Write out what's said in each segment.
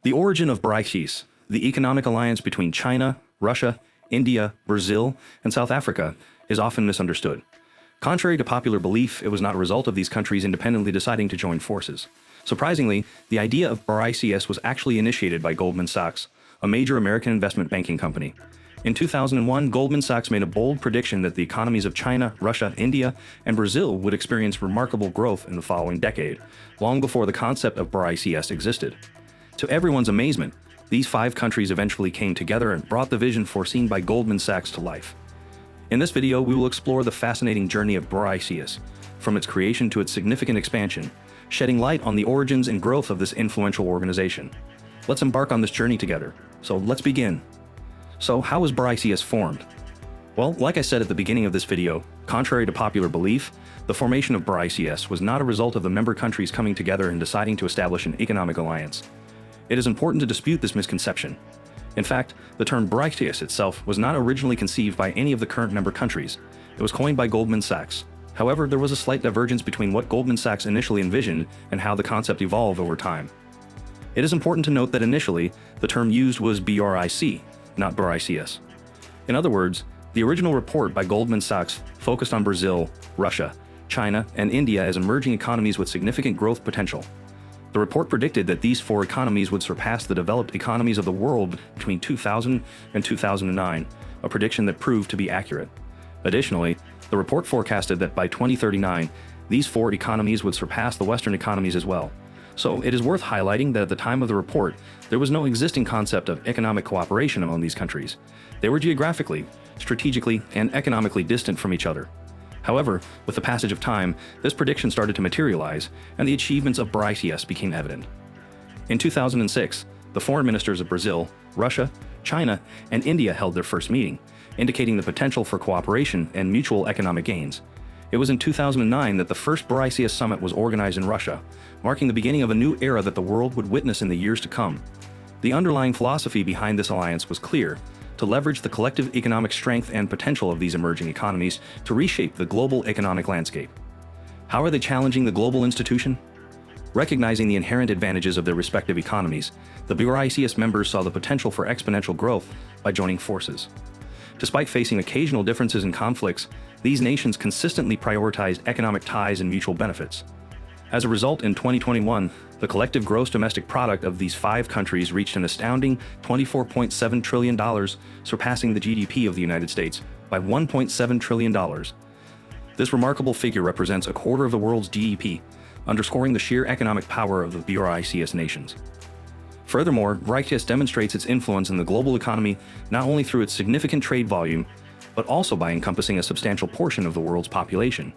The origin of BRICS, the economic alliance between China, Russia, India, Brazil, and South Africa, is often misunderstood. Contrary to popular belief, it was not a result of these countries independently deciding to join forces. Surprisingly, the idea of BRICS was actually initiated by Goldman Sachs, a major American investment banking company. In 2001, Goldman Sachs made a bold prediction that the economies of China, Russia, India, and Brazil would experience remarkable growth in the following decade, long before the concept of BRICS existed. To everyone's amazement, these 5 countries eventually came together and brought the vision foreseen by Goldman Sachs to life. In this video, we will explore the fascinating journey of BRICS, from its creation to its significant expansion, shedding light on the origins and growth of this influential organization. Let's embark on this journey together. So let's begin. So how was BRICS formed? Well, like I said at the beginning of this video, contrary to popular belief, the formation of BRICS was not a result of the member countries coming together and deciding to establish an economic alliance. It is important to dispute this misconception. In fact, the term BRICS itself was not originally conceived by any of the current member countries. It was coined by Goldman Sachs. However, there was a slight divergence between what Goldman Sachs initially envisioned and how the concept evolved over time. It is important to note that initially, the term used was BRIC, not BRICS. In other words, the original report by Goldman Sachs focused on Brazil, Russia, China, and India as emerging economies with significant growth potential. The report predicted that these 4 economies would surpass the developed economies of the world between 2000 and 2009, a prediction that proved to be accurate. Additionally, the report forecasted that by 2039, these 4 economies would surpass the Western economies as well. So it is worth highlighting that at the time of the report, there was no existing concept of economic cooperation among these countries. They were geographically, strategically, and economically distant from each other. However, with the passage of time, this prediction started to materialize, and the achievements of BRICS became evident. In 2006, the foreign ministers of Brazil, Russia, China, and India held their first meeting, indicating the potential for cooperation and mutual economic gains. It was in 2009 that the first BRICS summit was organized in Russia, marking the beginning of a new era that the world would witness in the years to come. The underlying philosophy behind this alliance was clear: to leverage the collective economic strength and potential of these emerging economies to reshape the global economic landscape. How are they challenging the global institution? Recognizing the inherent advantages of their respective economies, the BRICS members saw the potential for exponential growth by joining forces. Despite facing occasional differences and conflicts, these nations consistently prioritized economic ties and mutual benefits. As a result, in 2021, the collective gross domestic product of these 5 countries reached an astounding $24.7 trillion, surpassing the GDP of the United States by $1.7 trillion. This remarkable figure represents a quarter of the world's GDP, underscoring the sheer economic power of the BRICS nations. Furthermore, BRICS demonstrates its influence in the global economy not only through its significant trade volume, but also by encompassing a substantial portion of the world's population.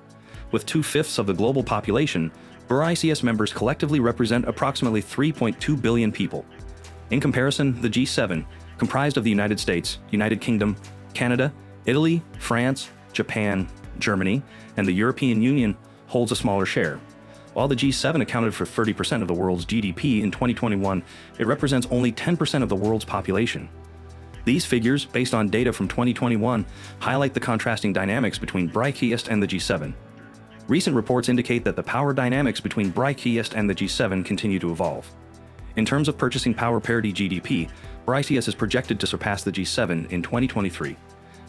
With 2/5 of the global population, BRICS members collectively represent approximately 3.2 billion people. In comparison, the G7, comprised of the United States, United Kingdom, Canada, Italy, France, Japan, Germany, and the European Union, holds a smaller share. While the G7 accounted for 30% of the world's GDP in 2021, it represents only 10% of the world's population. These figures, based on data from 2021, highlight the contrasting dynamics between BRICS and the G7. Recent reports indicate that the power dynamics between BRICS and the G7 continue to evolve. In terms of purchasing power parity GDP, BRICS is projected to surpass the G7 in 2023.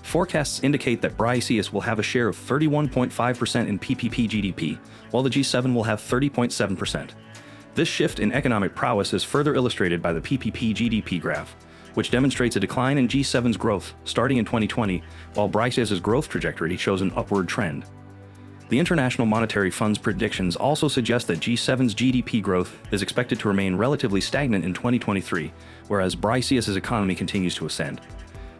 Forecasts indicate that BRICS will have a share of 31.5% in PPP GDP, while the G7 will have 30.7%. This shift in economic prowess is further illustrated by the PPP GDP graph, which demonstrates a decline in G7's growth starting in 2020, while BRICS' growth trajectory shows an upward trend. The International Monetary Fund's predictions also suggest that G7's GDP growth is expected to remain relatively stagnant in 2023, whereas BRICS' economy continues to ascend.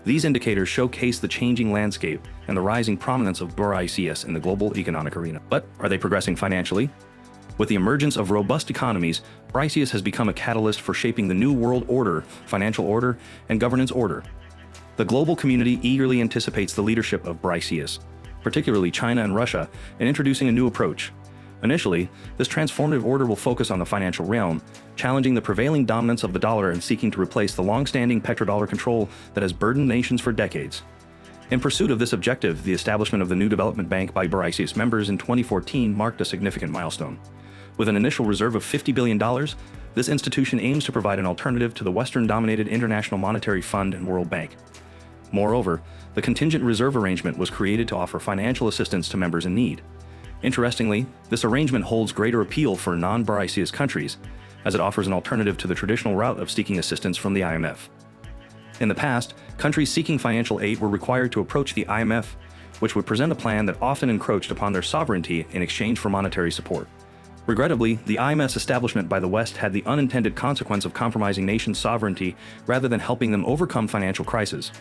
These indicators showcase the changing landscape and the rising prominence of BRICS in the global economic arena. But are they progressing financially? With the emergence of robust economies, BRICS has become a catalyst for shaping the new world order, financial order, and governance order. The global community eagerly anticipates the leadership of BRICS, particularly China and Russia, in introducing a new approach. Initially, this transformative order will focus on the financial realm, challenging the prevailing dominance of the dollar and seeking to replace the long-standing petrodollar control that has burdened nations for decades. In pursuit of this objective, the establishment of the new development bank by BRICS members in 2014 marked a significant milestone. With an initial reserve of $50 billion, This institution aims to provide an alternative to the Western-dominated International Monetary Fund and World Bank. Moreover, the contingent reserve arrangement was created to offer financial assistance to members in need. Interestingly, this arrangement holds greater appeal for non-BRICS countries, as it offers an alternative to the traditional route of seeking assistance from the IMF. In the past, countries seeking financial aid were required to approach the IMF, which would present a plan that often encroached upon their sovereignty in exchange for monetary support. Regrettably, the IMF's establishment by the West had the unintended consequence of compromising nations' sovereignty rather than helping them overcome financial crises.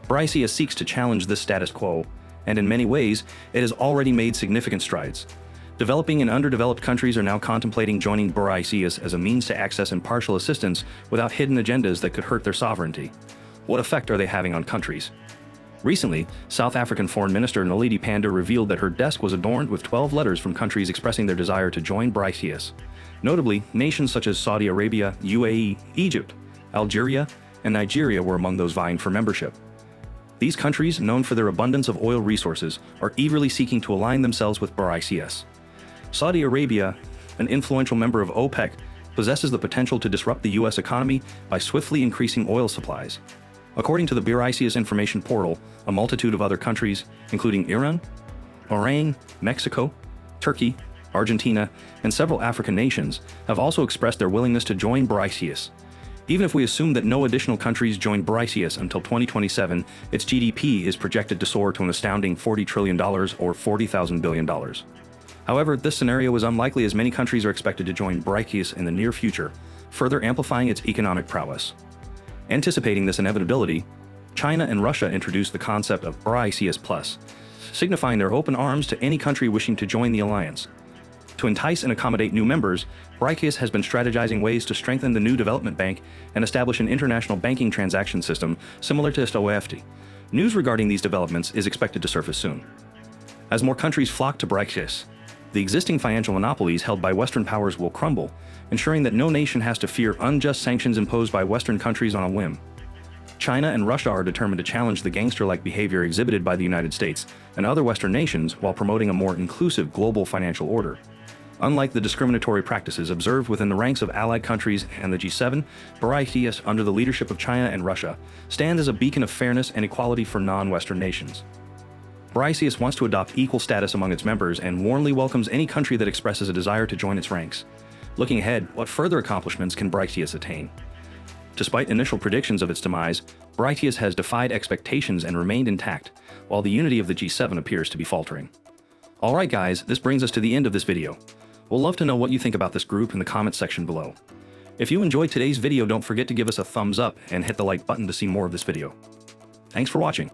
BRICS seeks to challenge this status quo, and in many ways, it has already made significant strides. Developing and underdeveloped countries are now contemplating joining BRICS as a means to access impartial assistance without hidden agendas that could hurt their sovereignty. What effect are they having on countries? Recently, South African Foreign Minister Naledi Pandor revealed that her desk was adorned with 12 letters from countries expressing their desire to join BRICS. Notably, nations such as Saudi Arabia, UAE, Egypt, Algeria, and Nigeria were among those vying for membership. These countries, known for their abundance of oil resources, are eagerly seeking to align themselves with BRICS. Saudi Arabia, an influential member of OPEC, possesses the potential to disrupt the U.S. economy by swiftly increasing oil supplies. According to the BRICS information portal, a multitude of other countries, including Iran, Bahrain, Mexico, Turkey, Argentina, and several African nations, have also expressed their willingness to join BRICS. Even if we assume that no additional countries join BRICS until 2027, its GDP is projected to soar to an astounding $40 trillion or $40,000 billion. However, this scenario is unlikely as many countries are expected to join BRICS in the near future, further amplifying its economic prowess. Anticipating this inevitability, China and Russia introduced the concept of BRICS+, signifying their open arms to any country wishing to join the alliance. To entice and accommodate new members, BRICS has been strategizing ways to strengthen the new development bank and establish an international banking transaction system similar to SWIFT. News regarding these developments is expected to surface soon. As more countries flock to BRICS, the existing financial monopolies held by Western powers will crumble, ensuring that no nation has to fear unjust sanctions imposed by Western countries on a whim. China and Russia are determined to challenge the gangster-like behavior exhibited by the United States and other Western nations while promoting a more inclusive global financial order. Unlike the discriminatory practices observed within the ranks of allied countries and the G7, BRICS, under the leadership of China and Russia, stand as a beacon of fairness and equality for non-Western nations. BRICS wants to adopt equal status among its members and warmly welcomes any country that expresses a desire to join its ranks. Looking ahead, what further accomplishments can BRICS attain? Despite initial predictions of its demise, BRICS has defied expectations and remained intact, while the unity of the G7 appears to be faltering. Alright guys, this brings us to the end of this video. We'll love to know what you think about this group in the comments section below. If you enjoyed today's video, don't forget to give us a thumbs up and hit the like button to see more of this video. Thanks for watching.